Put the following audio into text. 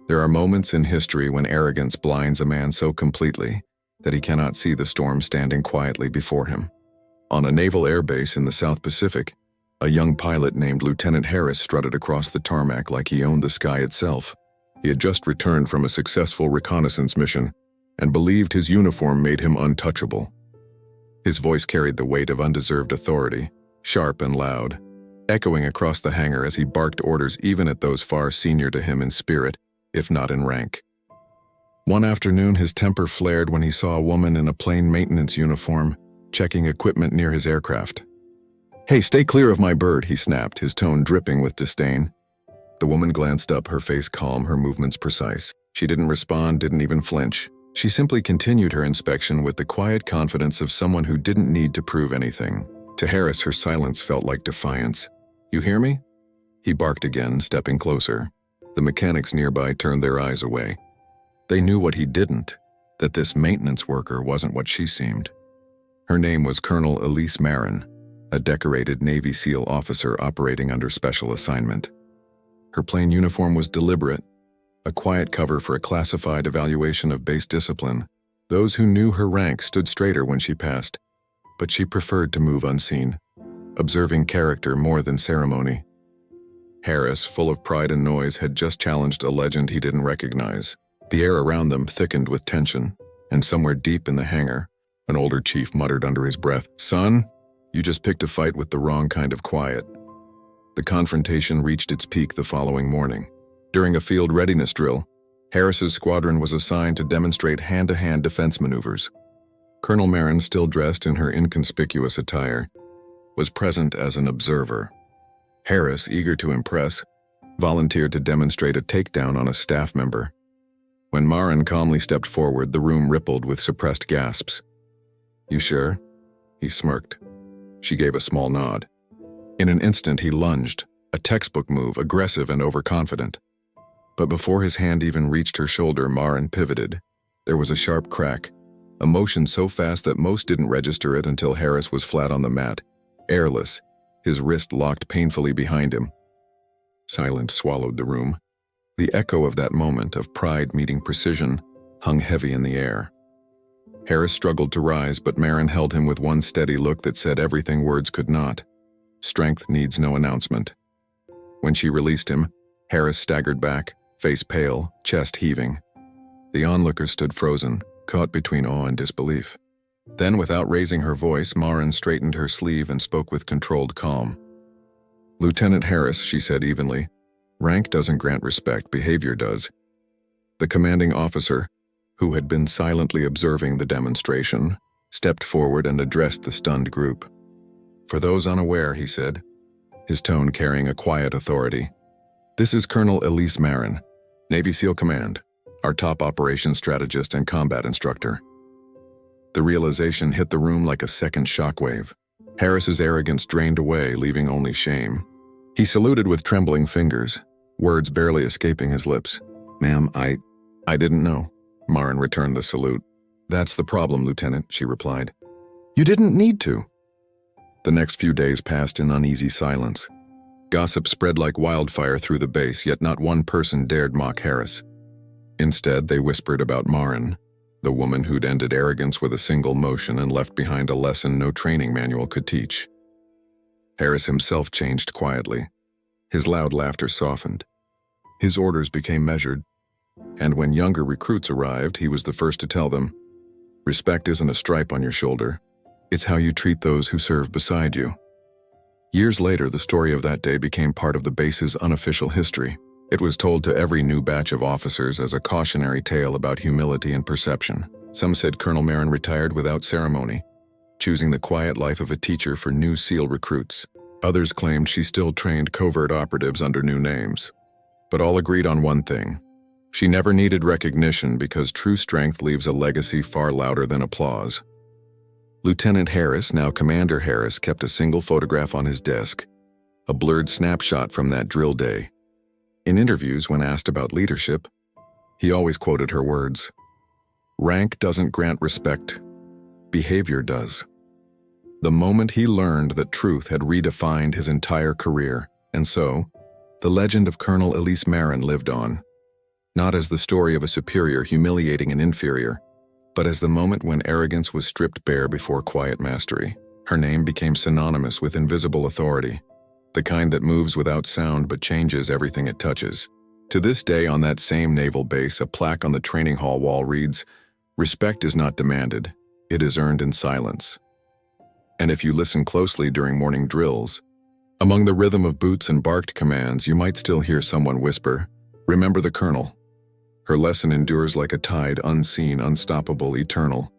There are moments in history when arrogance blinds a man so completely that he cannot see the storm standing quietly before him. On a naval airbase in the South Pacific, a young pilot named Lieutenant Harris strutted across the tarmac like he owned the sky itself. He had just returned from a successful reconnaissance mission and believed his uniform made him untouchable. His voice carried the weight of undeserved authority, sharp and loud, echoing across the hangar as he barked orders even at those far senior to him in spirit, if not in rank. One afternoon, his temper flared when he saw a woman in a plain maintenance uniform checking equipment near his aircraft. "Hey, stay clear of my bird," he snapped, his tone dripping with disdain. The woman glanced up, her face calm, her movements precise. She didn't respond, didn't even flinch. She simply continued her inspection with the quiet confidence of someone who didn't need to prove anything. To Harris, her silence felt like defiance. "You hear me?" He barked again, stepping closer. The mechanics nearby turned their eyes away. They knew what he didn't, that this maintenance worker wasn't what she seemed. Her name was Colonel Elise Marin, a decorated Navy SEAL officer operating under special assignment. Her plain uniform was deliberate, a quiet cover for a classified evaluation of base discipline. Those who knew her rank stood straighter when she passed, but she preferred to move unseen, observing character more than ceremony. Harris, full of pride and noise, had just challenged a legend he didn't recognize. The air around them thickened with tension, and somewhere deep in the hangar, an older chief muttered under his breath, "Son, you just picked a fight with the wrong kind of quiet." The confrontation reached its peak the following morning. During a field readiness drill, Harris's squadron was assigned to demonstrate hand-to-hand defense maneuvers. Colonel Marin, still dressed in her inconspicuous attire, was present as an observer. Harris, eager to impress, volunteered to demonstrate a takedown on a staff member. When Marin calmly stepped forward, the room rippled with suppressed gasps. "You sure?" He smirked. She gave a small nod. In an instant, he lunged, a textbook move, aggressive and overconfident. But before his hand even reached her shoulder, Marin pivoted. There was a sharp crack, a motion so fast that most didn't register it until Harris was flat on the mat, airless, his wrist locked painfully behind him. Silence swallowed the room. The echo of that moment, of pride meeting precision, hung heavy in the air. Harris struggled to rise, but Marin held him with one steady look that said everything words could not. Strength needs no announcement. When she released him, Harris staggered back, face pale, chest heaving. The onlookers stood frozen, caught between awe and disbelief. Then, without raising her voice, Marin straightened her sleeve and spoke with controlled calm. "Lieutenant Harris," she said evenly, "rank doesn't grant respect, behavior does." The commanding officer, who had been silently observing the demonstration, stepped forward and addressed the stunned group. "For those unaware," he said, his tone carrying a quiet authority, "this is Colonel Elise Marin, Navy SEAL Command, our top operations strategist and combat instructor." The realization hit the room like a second shockwave. Harris's arrogance drained away, leaving only shame. He saluted with trembling fingers, words barely escaping his lips. "Ma'am, I didn't know." Marin returned the salute. "That's the problem, Lieutenant," she replied. "You didn't need to." The next few days passed in uneasy silence. Gossip spread like wildfire through the base, yet not one person dared mock Harris. Instead, they whispered about Marin, the woman who'd ended arrogance with a single motion and left behind a lesson no training manual could teach. Harris himself changed quietly. His loud laughter softened. His orders became measured, and when younger recruits arrived, he was the first to tell them, "Respect isn't a stripe on your shoulder. It's how you treat those who serve beside you." Years later, the story of that day became part of the base's unofficial history. It was told to every new batch of officers as a cautionary tale about humility and perception. Some said Colonel Marin retired without ceremony, choosing the quiet life of a teacher for new SEAL recruits. Others claimed she still trained covert operatives under new names. But all agreed on one thing. She never needed recognition because true strength leaves a legacy far louder than applause. Lieutenant Harris, now Commander Harris, kept a single photograph on his desk, a blurred snapshot from that drill day. In interviews, when asked about leadership, he always quoted her words, "Rank doesn't grant respect, behavior does." The moment he learned that truth had redefined his entire career, and so, the legend of Colonel Elise Marin lived on. not as the story of a superior humiliating an inferior, but as the moment when arrogance was stripped bare before quiet mastery. Her name became synonymous with invisible authority, the kind that moves without sound but changes everything it touches. To this day, on that same naval base, a plaque on the training hall wall reads, "Respect is not demanded, it is earned in silence." And if you listen closely during morning drills, among the rhythm of boots and barked commands, you might still hear someone whisper, "Remember the colonel." Her lesson endures like a tide, unseen, unstoppable, eternal.